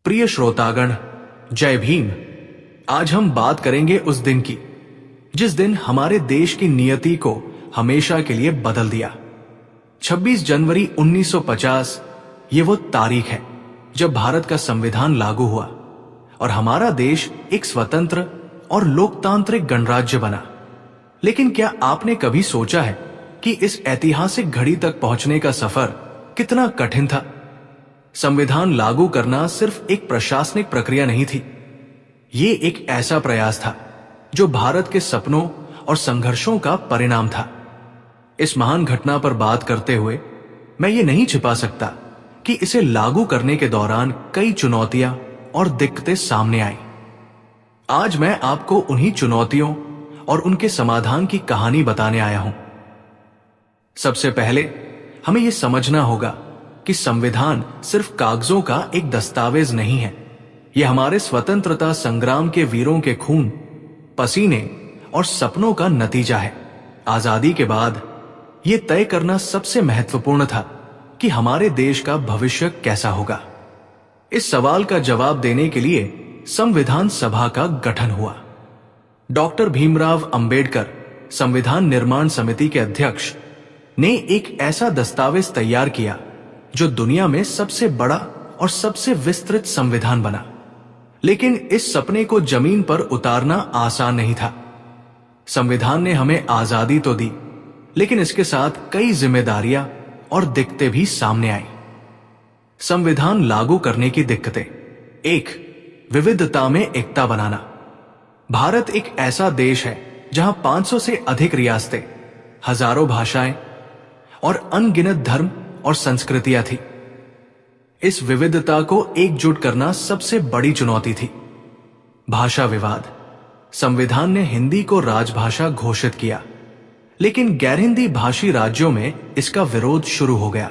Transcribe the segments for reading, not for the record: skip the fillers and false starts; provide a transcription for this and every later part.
प्रिय श्रोतागण, जय भीम। आज हम बात करेंगे उस दिन की जिस दिन हमारे देश की नियति को हमेशा के लिए बदल दिया। 26 जनवरी 1950 ये वो तारीख है जब भारत का संविधान लागू हुआ और हमारा देश एक स्वतंत्र और लोकतांत्रिक गणराज्य बना। लेकिन क्या आपने कभी सोचा है कि इस ऐतिहासिक घड़ी तक पहुंचने का सफर कितना कठिन था? संविधान लागू करना सिर्फ एक प्रशासनिक प्रक्रिया नहीं थी, ये एक ऐसा प्रयास था जो भारत के सपनों और संघर्षों का परिणाम था। इस महान घटना पर बात करते हुए मैं ये नहीं छिपा सकता कि इसे लागू करने के दौरान कई चुनौतियां और दिक्कतें सामने आईं। आज मैं आपको उन्हीं चुनौतियों और उनके समाधान की कहानी बताने आया हूं। सबसे पहले हमें यह समझना होगा कि संविधान सिर्फ कागजों का एक दस्तावेज नहीं है। यह हमारे स्वतंत्रता संग्राम के वीरों के खून, पसीने और सपनों का नतीजा है। आजादी के बाद यह तय करना सबसे महत्वपूर्ण था कि हमारे देश का भविष्य कैसा होगा। इस सवाल का जवाब देने के लिए संविधान सभा का गठन हुआ। डॉक्टर भीमराव अंबेडकर, संविधान निर्माण समिति के अध्यक्ष, ने एक ऐसा दस्तावेज तैयार किया जो दुनिया में सबसे बड़ा और सबसे विस्तृत संविधान बना। लेकिन इस सपने को जमीन पर उतारना आसान नहीं था। संविधान ने हमें आजादी तो दी, लेकिन इसके साथ कई जिम्मेदारियां और दिक्कतें भी सामने आई। संविधान लागू करने की दिक्कतें। 1. विविधता में एकता बनाना। भारत एक ऐसा देश है जहां 500 से अधिक रियासतें, हजारों भाषाएं और अनगिनत धर्म और संस्कृतियां थी। इस विविधता को एकजुट करना सबसे बड़ी चुनौती थी। भाषा विवाद। संविधान ने हिंदी को राजभाषा घोषित किया, लेकिन गैर हिंदी भाषी राज्यों में इसका विरोध शुरू हो गया।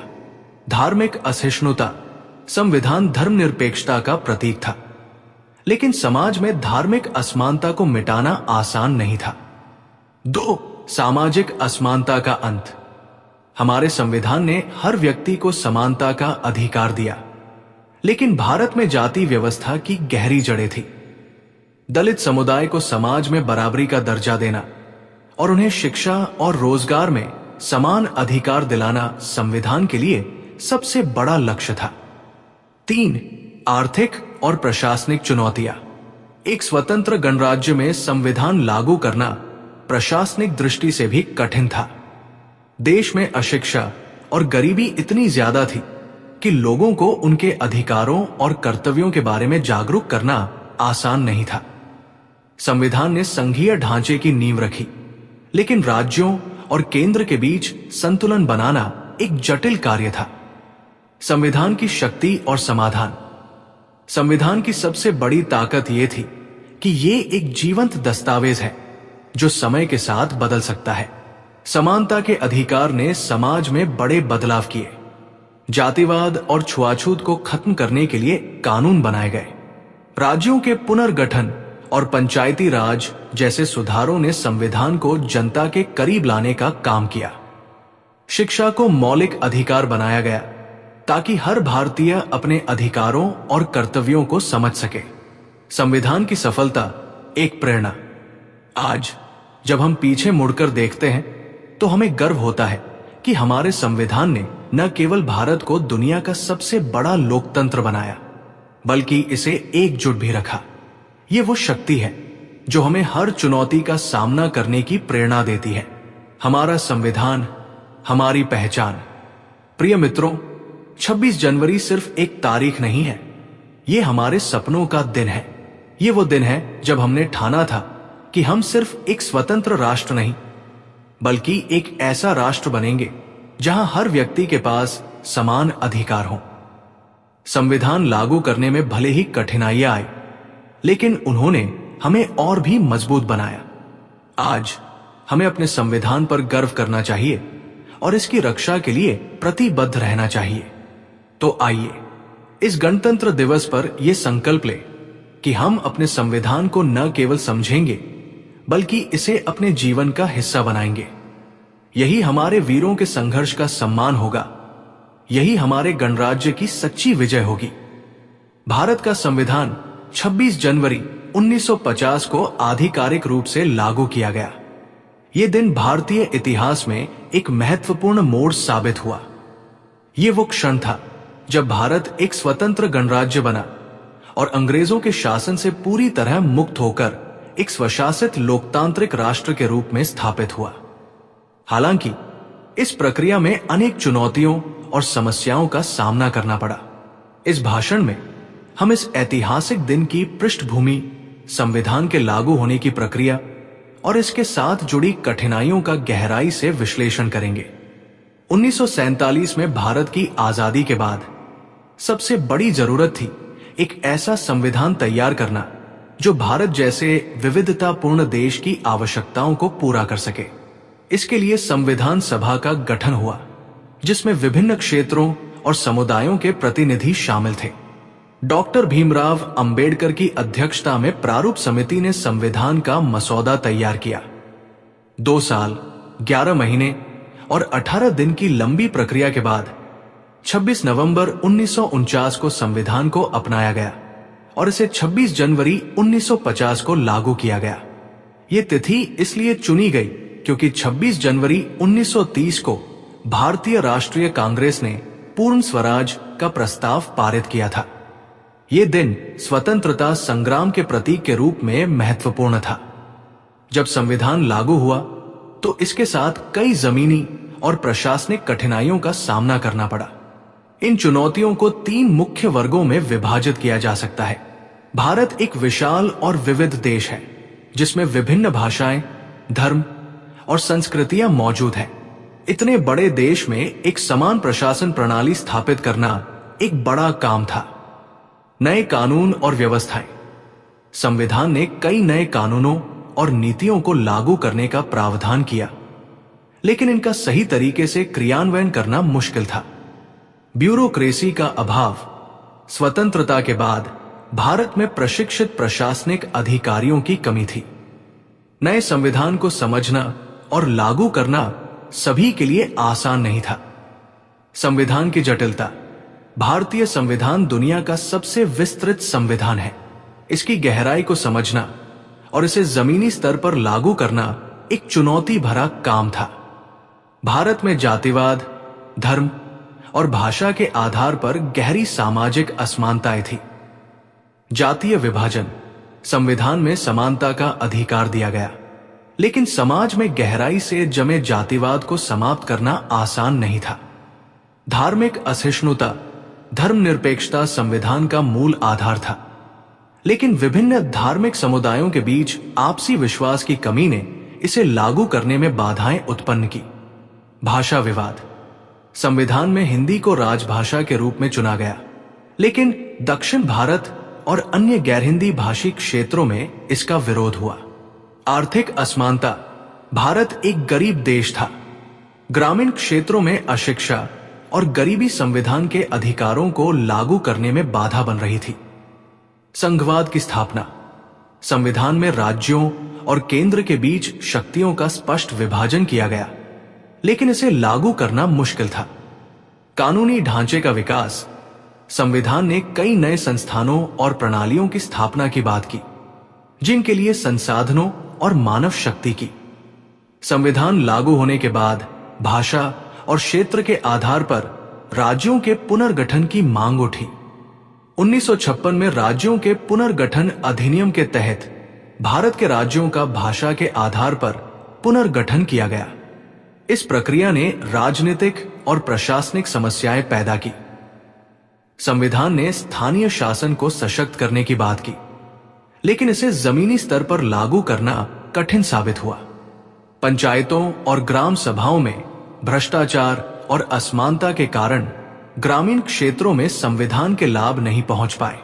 धार्मिक असहिष्णुता। संविधान धर्मनिरपेक्षता का प्रतीक था, लेकिन समाज में धार्मिक असमानता को मिटाना आसान नहीं था। 2. सामाजिक असमानता का अंत। हमारे संविधान ने हर व्यक्ति को समानता का अधिकार दिया, लेकिन भारत में जाति व्यवस्था की गहरी जड़ें थी। दलित समुदाय को समाज में बराबरी का दर्जा देना और उन्हें शिक्षा और रोजगार में समान अधिकार दिलाना संविधान के लिए सबसे बड़ा लक्ष्य था। 3. आर्थिक और प्रशासनिक चुनौतियां। एक स्वतंत्र गणराज्य में संविधान लागू करना प्रशासनिक दृष्टि से भी कठिन था। देश में अशिक्षा और गरीबी इतनी ज्यादा थी कि लोगों को उनके अधिकारों और कर्तव्यों के बारे में जागरूक करना आसान नहीं था। संविधान ने संघीय ढांचे की नींव रखी, लेकिन राज्यों और केंद्र के बीच संतुलन बनाना एक जटिल कार्य था। संविधान की शक्ति और समाधान। संविधान की सबसे बड़ी ताकत यह थी कि यह एक जीवंत दस्तावेज है जो समय के साथ बदल सकता है। समानता के अधिकार ने समाज में बड़े बदलाव किए। जातिवाद और छुआछूत को खत्म करने के लिए कानून बनाए गए। राज्यों के पुनर्गठन और पंचायती राज जैसे सुधारों ने संविधान को जनता के करीब लाने का काम किया। शिक्षा को मौलिक अधिकार बनाया गया ताकि हर भारतीय अपने अधिकारों और कर्तव्यों को समझ सके। संविधान की सफलता एक प्रेरणा। आज जब हम पीछे मुड़कर देखते हैं तो हमें गर्व होता है कि हमारे संविधान ने न केवल भारत को दुनिया का सबसे बड़ा लोकतंत्र बनाया, बल्कि इसे एकजुट भी रखा। ये वो शक्ति है जो हमें हर चुनौती का सामना करने की प्रेरणा देती है। हमारा संविधान, हमारी पहचान। प्रिय मित्रों, 26 जनवरी सिर्फ एक तारीख नहीं है, ये हमारे सपनों का दिन है। ये वो दिन है जब हमने ठाना था कि हम सिर्फ एक स्वतंत्र राष्ट्र नहीं, बल्कि एक ऐसा राष्ट्र बनेंगे जहां हर व्यक्ति के पास समान अधिकार हों। संविधान लागू करने में भले ही कठिनाइयां आई, लेकिन उन्होंने हमें और भी मजबूत बनाया। आज हमें अपने संविधान पर गर्व करना चाहिए और इसकी रक्षा के लिए प्रतिबद्ध रहना चाहिए। तो आइए इस गणतंत्र दिवस पर यह संकल्प लें कि हम अपने संविधान को न केवल समझेंगे, बल्कि इसे अपने जीवन का हिस्सा बनाएंगे। यही हमारे वीरों के संघर्ष का सम्मान होगा। यही हमारे गणराज्य की सच्ची विजय होगी। भारत का संविधान 26 जनवरी 1950 को आधिकारिक रूप से लागू किया गया। ये दिन भारतीय इतिहास में एक महत्वपूर्ण मोड़ साबित हुआ। ये वो क्षण था जब भारत एक स्वतंत्र गणराज्य बना और अंग्रेजों के शासन से पूरी तरह मुक्त होकर एक स्वशासित लोकतांत्रिक राष्ट्र के रूप में स्थापित हुआ। हालांकि इस प्रक्रिया में अनेक चुनौतियों और समस्याओं का सामना करना पड़ा। इस भाषण में हम इस ऐतिहासिक दिन की पृष्ठभूमि, संविधान के लागू होने की प्रक्रिया और इसके साथ जुड़ी कठिनाइयों का गहराई से विश्लेषण करेंगे। 1947 में भारत की आजादी के बाद सबसे बड़ी जरूरत थी एक ऐसा संविधान तैयार करना जो भारत जैसे विविधतापूर्ण देश की आवश्यकताओं को पूरा कर सके। इसके लिए संविधान सभा का गठन हुआ, जिसमें विभिन्न क्षेत्रों और समुदायों के प्रतिनिधि शामिल थे। डॉक्टर भीमराव अंबेडकर की अध्यक्षता में प्रारूप समिति ने संविधान का मसौदा तैयार किया। 2 साल, 11 महीने और 18 दिन की लंबी प्रक्रिया के बाद 26 नवंबर 1949 को संविधान को अपनाया गया और इसे 26 जनवरी 1950 को लागू किया गया। ये तिथि इसलिए चुनी गई क्योंकि 26 जनवरी 1930 को भारतीय राष्ट्रीय कांग्रेस ने पूर्ण स्वराज का प्रस्ताव पारित किया था। ये दिन स्वतंत्रता संग्राम के प्रतीक के रूप में महत्वपूर्ण था। जब संविधान लागू हुआ तो इसके साथ कई जमीनी और प्रशासनिक कठिनाइयों का सामना करना पड़ा। इन चुनौतियों को 3 मुख्य वर्गों में विभाजित किया जा सकता है। भारत एक विशाल और विविध देश है, जिसमें विभिन्न भाषाएं, धर्म और संस्कृतियां मौजूद हैं। इतने बड़े देश में एक समान प्रशासन प्रणाली स्थापित करना एक बड़ा काम था। नए कानून और व्यवस्थाएं। संविधान ने कई नए कानूनों और नीतियों को लागू करने का प्रावधान किया, लेकिन इनका सही तरीके से क्रियान्वयन करना मुश्किल था। ब्यूरोक्रेसी का अभाव। स्वतंत्रता के बाद भारत में प्रशिक्षित प्रशासनिक अधिकारियों की कमी थी। नए संविधान को समझना और लागू करना सभी के लिए आसान नहीं था। संविधान की जटिलता। भारतीय संविधान दुनिया का सबसे विस्तृत संविधान है। इसकी गहराई को समझना और इसे जमीनी स्तर पर लागू करना एक चुनौती भरा काम था। भारत में जातिवाद, धर्म और भाषा के आधार पर गहरी सामाजिक असमानताएं थी। जातीय विभाजन। संविधान में समानता का अधिकार दिया गया, लेकिन समाज में गहराई से जमे जातिवाद को समाप्त करना आसान नहीं था। धार्मिक असहिष्णुता। धर्मनिरपेक्षता संविधान का मूल आधार था, लेकिन विभिन्न धार्मिक समुदायों के बीच आपसी विश्वास की कमी ने इसे लागू करने में बाधाएं उत्पन्न की। भाषा विवाद। संविधान में हिंदी को राजभाषा के रूप में चुना गया, लेकिन दक्षिण भारत और अन्य गैर हिंदी भाषी क्षेत्रों में इसका विरोध हुआ। आर्थिक असमानता। भारत एक गरीब देश था। ग्रामीण क्षेत्रों में अशिक्षा और गरीबी संविधान के अधिकारों को लागू करने में बाधा बन रही थी। संघवाद की स्थापना। संविधान में राज्यों और केंद्र के बीच शक्तियों का स्पष्ट विभाजन किया गया, लेकिन इसे लागू करना मुश्किल था। कानूनी ढांचे का विकास। संविधान ने कई नए संस्थानों और प्रणालियों की स्थापना की बात की, जिनके लिए संसाधनों और मानव शक्ति की। संविधान लागू होने के बाद भाषा और क्षेत्र के आधार पर राज्यों के पुनर्गठन की मांग उठी। 1956 में राज्यों के पुनर्गठन अधिनियम के तहत भारत के राज्यों का भाषा के आधार पर पुनर्गठन किया गया। इस प्रक्रिया ने राजनीतिक और प्रशासनिक समस्याएं पैदा की। संविधान ने स्थानीय शासन को सशक्त करने की बात की, लेकिन इसे जमीनी स्तर पर लागू करना कठिन साबित हुआ। पंचायतों और ग्राम सभाओं में भ्रष्टाचार और असमानता के कारण ग्रामीण क्षेत्रों में संविधान के लाभ नहीं पहुंच पाए।